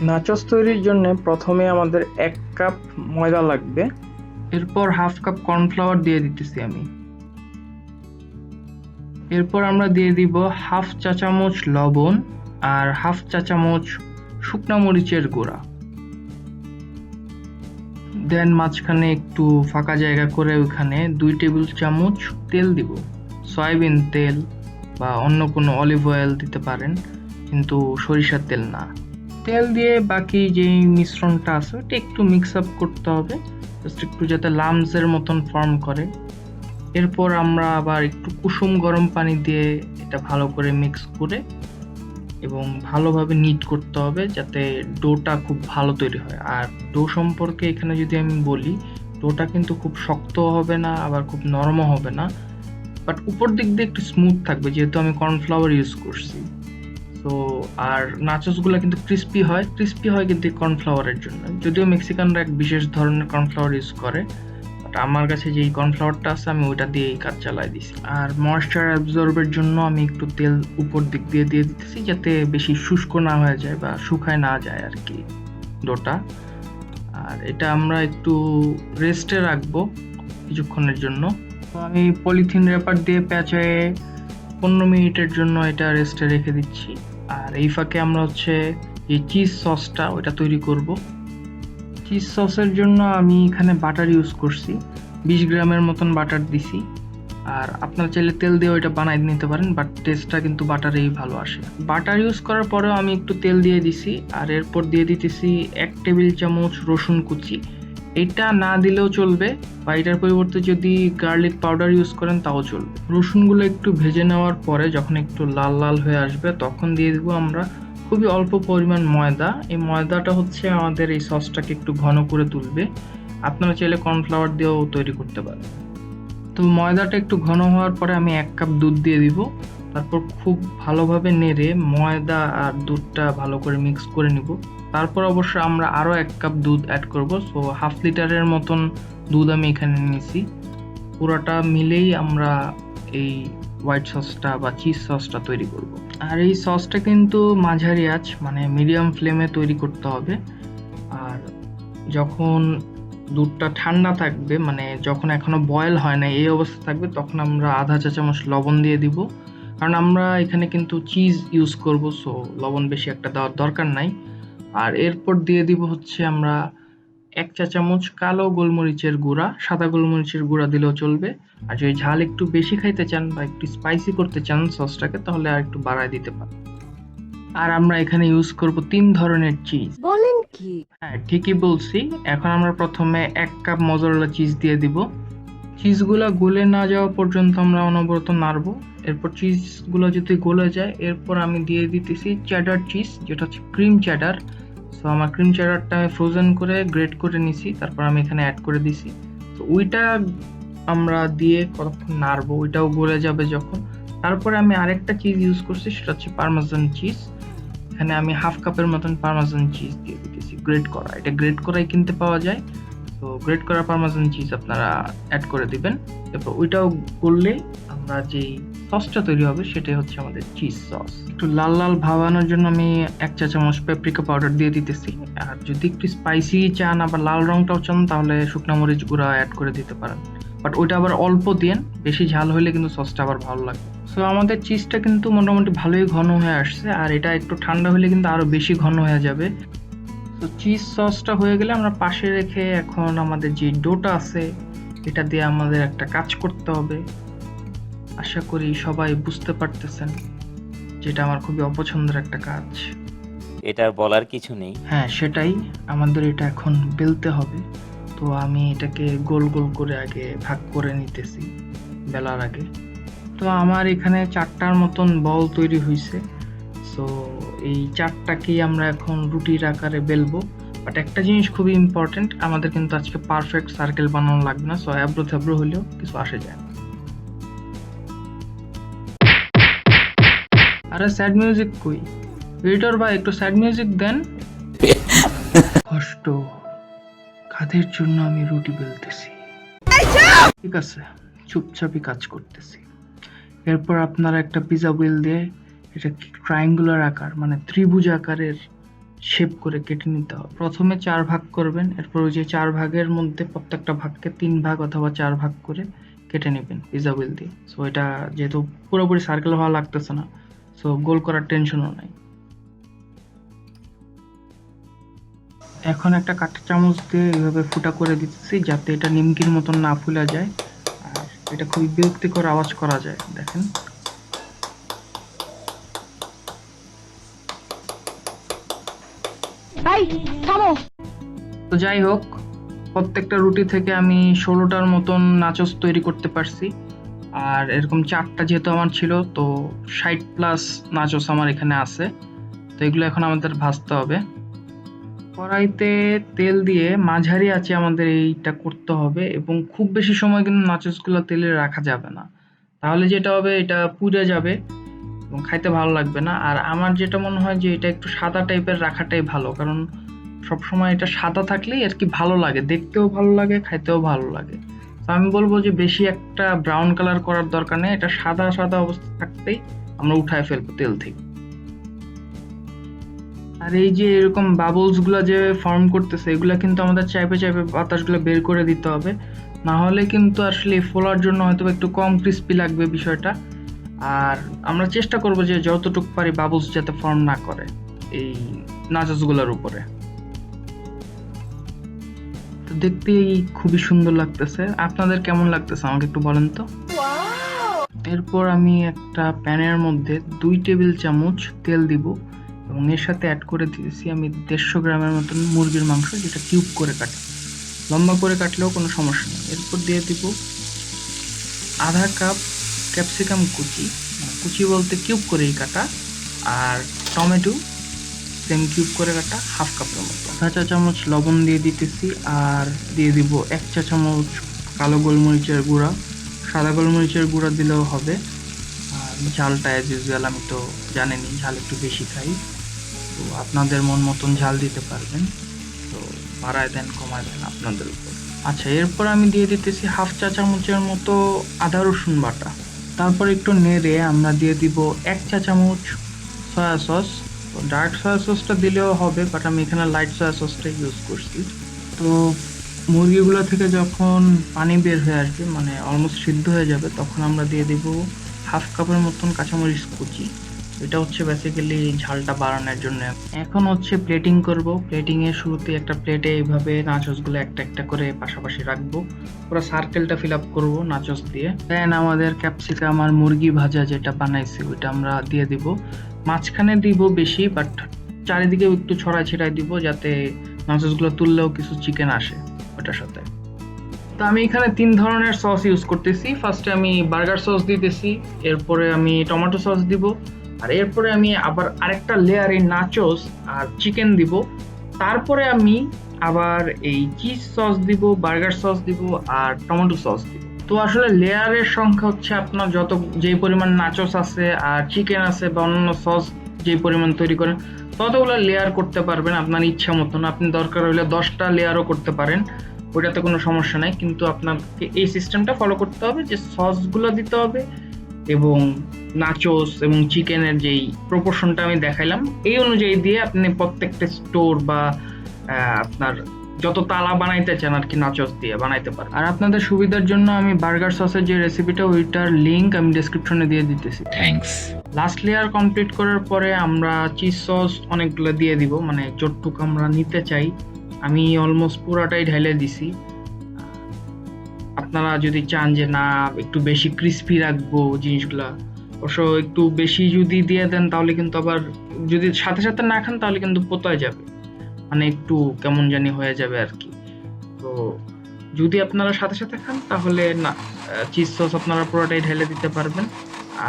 Nachos তৈরির জন্য প্রথমে আমাদের 1 কাপ ময়দা লাগবে। এরপর হাফ কাপ কর্নফ্লাওয়ার দিয়ে দিতেছি আমি। এরপর আমরা দিয়ে দিব হাফ চা চামচ লবণ আর হাফ চা চামচ শুকনা মরিচের গুঁড়া। দেন মাঝখানে একটু ফাঁকা জায়গা করে ওখানে 2 টেবিল চামচ তেল দিব। সয়াবিন তেল বা অন্য কোনো অলিভ অয়েল দিতে পারেন, কিন্তু সরিষার তেল না। তেল দিয়ে বাকি যেই মিশ্রণটা আছে ওটা একটু মিক্স আপ করতে হবে, জাস্ট একটু যাতে লামসের মতন ফর্ম করে। এরপর আমরা আবার একটু কুসুম গরম পানি দিয়ে এটা ভালো করে মিক্স করে এবং ভালোভাবে নিট করতে হবে যাতে ডোটা খুব ভালো তৈরি হয়। আর ডো সম্পর্কে এখানে যদি আমি বলি, ডোটা কিন্তু খুব শক্ত হবে না আবার খুব নরমও হবে না, বাট উপর দিক দিয়ে একটু স্মুথ থাকবে যেহেতু আমি কর্নফ্লাওয়ার ইউজ করছি। তো আর নাচোসগুলো কিন্তু ক্রিস্পি হয় কিন্তু কর্নফ্লাওয়ারের জন্য, যদিও মেক্সিকানরা এক বিশেষ ধরনের কর্নফ্লাওয়ার ইউজ করে, বাট আমার কাছে যেই কর্নফ্লাওয়ারটা আছে আমি ওইটা দিয়েই কাজ চালাই দিছি। আর ময়েশ্চার অ্যাবজর্বের জন্য আমি একটু তেল উপর দিক দিয়ে দিতেছি যাতে বেশি শুষ্ক না হয়ে যায় বা শুকায় না যায় আর কি ডোটা। আর এটা আমরা একটু রেস্টে রাখবো কিছুক্ষণের জন্য। তো আমি পলিথিন র্যাপার দিয়ে পেঁচায়ে 15 মিনিটের জন্য এটা রেস্টে রেখে দিচ্ছি। আর এই ফাঁকে আমরা হচ্ছে এই চিজ সসটা ওইটা তৈরি করব। চিজ সসের জন্য আমি এখানে বাটার ইউজ করছি, 20 গ্রামের মতন বাটার দিছি। আর আপনারা চাইলে তেল দিয়ে ওইটা বানাই নিতে পারেন, বাট টেস্টটা কিন্তু বাটারেই ভালো আসে। বাটার ইউজ করার পরেও আমি একটু তেল দিয়ে দিছি। আর এরপর দিয়ে দিতেছি 1 টেবিল চামচ রসুন কুচি। এটা না দিলেও চলবে, বা এটার পরিবর্তে যদি গার্লিক পাউডার ইউজ করেন তাও চলবে। রসুনগুলো একটু ভেজে নেওয়ার পরে যখন একটু লাল লাল হয়ে আসবে তখন দিয়ে দেবো আমরা খুবই অল্প পরিমাণ ময়দা। এই ময়দাটা হচ্ছে আমাদের এই সসটাকে একটু ঘন করে তুলবে। আপনারা চাইলে কর্নফ্লাওয়ার দিয়েও তৈরি করতে পারেন। তো ময়দাটা একটু ঘন হওয়ার পরে আমি 1 কাপ দুধ দিয়ে দিব। তারপর খুব ভালোভাবে নেড়ে ময়দা আর দুধটা ভালো করে মিক্স করে নিব। তারপর অবশ্য আমরা আরও 1 কাপ দুধ অ্যাড করব। সো হাফ লিটারের মতন দুধ আমি এখানে নিয়েছি। পুরোটা মিলেই আমরা এই হোয়াইট সসটা বা চিজ সসটা তৈরি করব। আর এই সসটা কিন্তু মাঝারি আঁচ মানে মিডিয়াম ফ্লেমে তৈরি করতে হবে। আর যখন দুধটা ঠান্ডা থাকবে, মানে যখন এখনো বয়েল হয় না এই অবস্থা থাকবে, তখন আমরা আধা চা চামচ লবণ দিয়ে দিব। কারণ আমরা এখানে কিন্তু চিজ ইউজ করব, সো লবণ বেশি একটা দেওয়ার দরকার নাই। আর এরপর দিয়ে দিব হচ্ছে আমরা 1 চা চামচ কালো গোলমরিচের গুঁড়া। সাদা গোলমরিচের গুঁড়া দিলেও চলবে। আর যদি ঝাল একটু বেশি খাইতে চান বা একটু স্পাইসি করতে চান সসটাকে, তাহলে আর একটু বাড়ায় দিতে পারেন। আর আমরা এখানে ইউজ করব 3 ধরনের চিজ। বলেন কি? হ্যাঁ, ঠিকই বলছি। এখন আমরা প্রথমে 1 কাপ মজরেলা চিজ দিয়ে দিব। চিজগুলো গলে না যাওয়া পর্যন্ত আমরা অনবরত নাড়বো। এরপর চিজগুলো যদি গলে যায়, এরপর আমি দিয়ে দিতেছি চেডার চিজ, যেটা হচ্ছে ক্রিম চেডার। সো আমার ক্রিম চেডারটা আমি ফ্রোজেন করে গ্রেট করে নিছি, তারপর আমি এখানে অ্যাড করে দিছি। তো ওইটা আমরা দিয়ে কতক্ষণ নাড়বো, ওইটাও গলে যাবে যখন। তারপরে আমি আরেকটা চিজ ইউজ করছি, সেটা হচ্ছে পার্মেসান চিজ। এখানে আমি হাফ কাপের মতন পার্মেসান চিজ দিয়ে দিতেছি গ্রেট করা। এটা গ্রেট করাই কিনতে পাওয়া যায়। তো গ্রেট করা পার্মেসান চিজ আপনারা অ্যাড করে দিবেন। এরপর ওইটাও করলেই আমরা যেই সসটা তৈরি হবে সেটাই হচ্ছে আমাদের চিজ সস। একটু লাল লাল ভাবানোর জন্য আমি 1 চা চামচ পেপ্রিকা পাউডার দিয়ে দিতেছি। আর যদি একটু স্পাইসি চান আবার লাল রংটাও চান তাহলে শুকনা মরিচ গুঁড়া অ্যাড করে দিতে পারেন, বাট ওইটা আবার অল্প দিন, বেশি ঝাল হলে কিন্তু সসটা আবার ভালো লাগবে। সো আমাদের চিজটা কিন্তু মোটামুটি ভালোই ঘন হয়ে আসছে, আর এটা একটু ঠান্ডা হলে কিন্তু আরো বেশি ঘন হয়ে যাবে। তো চিজ সসটা হয়ে গেলে আমরা পাশে রেখে এখন আমাদের যে ডোটা আছে এটা দিয়ে আমাদের একটা কাজ করতে হবে। আশা করি সবাই বুঝতে পারতেছেন, যেটা আমার খুবই অপছন্দের একটা কাজ। এটা বলার কিছু নেই। হ্যাঁ, সেটাই, আমাদের এটা এখন বেলতে হবে। তো আমি এটাকে গোল গোল করে আগে ভাগ করে নিতেছি বেলার আগে। তো আমার এখানে 4টার মতন বল তৈরি হয়েছে। সো এই 4টাকেই আমরা এখন রুটির আকারে বেলবো। বাট একটা জিনিস খুবই ইম্পর্টেন্ট, আমাদের কিন্তু আজকে পারফেক্ট সার্কেল বানানো লাগবে না। সো অ্যাব্রো থ্যাব্রো হলেও কিছু আসে যায় না। আরে স্যাড মিউজিক কই? এডিটর ভাই একটু স্যাড মিউজিক দেন। কষ্ট, কাদের জন্য আমি রুটি বেলতেছি। ঠিক আছে, চুপচাপই কাজ করতেছি। এরপর আপনারা একটা পিজা হুইল দিয়ে এটা ট্রায়াঙ্গুলার আকার মানে ত্রিভুজ আকারের শেপ করে কেটে নিতে হবে। প্রথমে 4 ভাগ করবেন, এরপর ওই যে 4 ভাগের মধ্যে প্রত্যেকটা ভাগকে 3 ভাগ অথবা 4 ভাগ করে কেটে নেবেন পিজা হুইল দিয়ে। সো এটা যেহেতু পুরোপুরি সার্কেল হওয়া লাগতেছে না, সো গোল করার টেনশনও নাই। এখন একটা কাঁটা চামচ দিয়ে এইভাবে ফুটা করে দিতেছি যাতে এটা নিমকির মতন না ফুলা যায়, আর এটা খুবই বিরক্তিকর আওয়াজ করা যায়। দেখেন, তো যাই হোক, প্রত্যেকটা রুটি থেকে আমি 16টার মতন নাচোস তৈরি করতে পারছি। আর এরকম 4টা যেহেতু আমার ছিল, তো 60+ নাচোস আমার এখানে আছে। তো এগুলো এখন আমাদের ভাজতে হবে। কড়াইতে তেল দিয়ে মাঝারি আঁচে আমাদের এইটা করতে হবে, এবং খুব বেশি সময় কিন্তু নাচোসগুলো তেলে রাখা যাবে না, তাহলে যেটা হবে এটা পুড়ে যাবে এবং খাইতে ভালো লাগবে না। আর আমার যেটা মনে হয় যে এটা একটু সাদা টাইপের রাখাটাই ভালো, কারণ সবসময় এটা সাদা থাকলেই আর কি ভালো লাগে, দেখতেও ভালো লাগে, খাইতেও ভালো লাগে। তো আমি বলবো যে বেশি একটা ব্রাউন কালার করার দরকার নেই, এটা সাদা সাদা অবস্থা থাকতেই আমরা উঠায় ফেলবো তেল থেকে। আর এই যে এরকম বাবলস গুলা যে ফর্ম করতেছে, এগুলা কিন্তু আমাদের চাইপে চাইপে বাতাসগুলো বের করে দিতে হবে, না হলে কিন্তু আসলে ফোলার জন্য হয়তো একটু কম ক্রিস্পি লাগবে বিষয়টা। আর আমরা চেষ্টা করব যে যতটুকু পারি বাবলস যাতে ফর্ম না করে এই নাচস গুলার উপরে। তো দেখতেই খুবই সুন্দর লাগতেছে, আপনাদের কেমন লাগতেছে আমাকে একটু বলেন তো। এরপর আমি একটা প্যানের মধ্যে 2 টেবিল চামচ তেল দিব, এবং এর সাথে অ্যাড করে দিয়েছি আমি 150 গ্রামের মতন মুরগির মাংস, যেটা কিউব করে কাটা, লম্বা করে কাটলেও কোনো সমস্যা নেই। এরপর দিয়ে দিব আধা কাপ ক্যাপসিকাম কুচি, মানে কুচি বলতে কিউব করেই কাটা, আর টমেটো সেম কিউব করে কাটা হাফ কাপের মতো। আধা চা চামচ লবণ দিয়ে দিতেছি, আর দিয়ে দিব 1 চা চামচ কালো গোলমরিচের গুঁড়া, সাদা গোলমরিচের গুঁড়া দিলেও হবে। আর ঝালটা অ্যাজ ইউজুয়াল আমি তো জানেনই ঝাল একটু বেশি খাই, তো আপনাদের মন মতন ঝাল দিতে পারবেন, তো বাড়ায় দেন কমায় দেন আপনাদের উপর। আচ্ছা, এরপর আমি দিয়ে দিতেছি হাফ চা চামচের মতো আদা রসুন বাটা। তারপর একটু নেড়ে আমরা দিয়ে দিব 1 চা চামচ সয়া সস। তো ডার্ক সয়া সসটা দিলেও হবে, বাট আমি এখানে লাইট সয়া সসটা ইউজ করছি। তো মুরগিগুলো থেকে যখন পানি বের হয়ে আসবে, মানে অলমোস্ট সিদ্ধ হয়ে যাবে, তখন আমরা দিয়ে দিব হাফ কাপের মতন কাঁচামরিচ কুচি। এটা হচ্ছে বেসিক্যালি ঝালটা বাড়ানোর জন্য। এখন হচ্ছে প্লেটিং করব। প্লেটিং এর শুরুতে একটা প্লেটে এইভাবে নাচোসগুলো একটা একটা করে পাশাপাশি রাখবো, পুরো সার্কেলটা ফিল আপ করবো নাচোস দিয়ে। দেন আমাদের ক্যাপসিকাম আর মুরগি ভাজা যেটা বানাইছি ওইটা আমরা দিয়ে দিব, মাঝখানে দিব বেশি, বাট চারিদিকে একটু ছড়াই ছিটাই দিব যাতে নাচোসগুলো তুললেও কিছু চিকেন আসে ওটার সাথে। তো আমি এখানে 3 ধরনের সস ইউজ করতেছি। ফার্স্টে আমি বার্গার সস দিতেছি, এরপরে আমি টমেটো সস দিব, আর এরপরে আমি আবার আরেকটা লেয়ারে নাচোস আর চিকেন দিব, তারপরে আমি আবার এই চিজ সস দিব, বার্গার সস দিব, আর টমেটো সস দিব। তো আসলে লেয়ারের সংখ্যা হচ্ছে আপনার যত যেই পরিমাণ নাচোস আছে আর চিকেন আছে বা অন্যান্য সস যেই পরিমাণ তৈরি করেন ততগুলো লেয়ার করতে পারবেন আপনার ইচ্ছা মতন। আপনি দরকার হলে 10টা লেয়ারও করতে পারেন, ওইটাতে কোনো সমস্যা নাই, কিন্তু আপনাকে এই সিস্টেমটা ফলো করতে হবে যে সসগুলো দিতে হবে এবং নাচোস এবং চিকেনের যেই প্রপোর্শনটা আমি দেখাইলাম এই অনুযায়ী দিয়ে আপনি প্রত্যেকটা স্টোর বা আপনার যত তালা বানাইতে চান আর কি নাচোস দিয়ে বানাইতে পারেন। আর আপনাদের সুবিধার জন্য আমি বার্গার সসের যে রেসিপিটা ওইটার লিংক আমি ডেসক্রিপশনে দিয়ে দিতেছি। থ্যাঙ্কস। লাস্ট লেয়ার কমপ্লিট করার পরে আমরা চিজ সস অনেকগুলো দিয়ে দিব, মানে যতটুকু আমরা নিতে চাই। আমি অলমোস্ট পুরাটাই ঢেলে দিছি। আপনারা যদি চান যে না একটু বেশি ক্রিস্পি রাখবো জিনিসগুলা, অবশ্য একটু বেশি যদি দিয়ে দেন তাহলে কিন্তু আবার যদি সাথে সাথে না খান তাহলে কিন্তু পোতায় যাবে, মানে একটু কেমন জানি হয়ে যাবে আর কি। তো যদি আপনারা সাথে সাথে খান তাহলে না, চিজ সস আপনারা পুরোটাই ঢেলে দিতে পারবেন।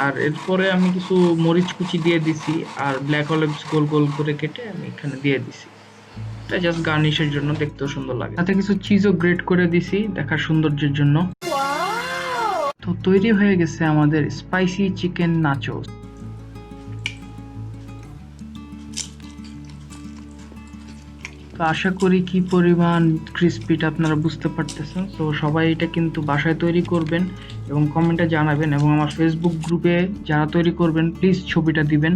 আর এরপরে আমি কিছু মরিচ কুচি দিয়ে দিছি, আর ব্ল্যাক অলিভস গোল গোল করে কেটে আমি এখানে দিয়ে দিছি, এটা জাস্ট গার্নিশের জন্য, দেখতেও সুন্দর লাগে। সাথে কিছু চিজও গ্রেট করে দিছি দেখার সৌন্দর্যের জন্য। তো তৈরি হয়ে গেছে আমাদের স্পাইসি চিকেন নাচোস। তো আশা করি কি পরিমাণ ক্রিস্পিটা আপনারা বুঝতে পারতেছেন। তো সবাই এটা কিন্তু বাসায় তৈরি করবেন এবং কমেন্টে জানাবেন, এবং আমার ফেসবুক গ্রুপে যারা তৈরি করবেন প্লিজ ছবিটা দিবেন,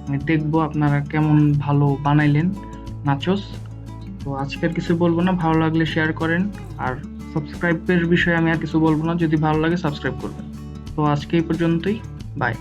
আমি দেখবো আপনারা কেমন ভালো বানাইলেন। নাচোস। তো আজকে আর কিছু বলবো না, ভালো লাগলে শেয়ার করেন। আর সাবস্ক্রাইবের বিষয়ে আমি আর কিছু বলবো না, যদি ভালো লাগে সাবস্ক্রাইব করবেন। তো আজকে এই পর্যন্তই, বাই।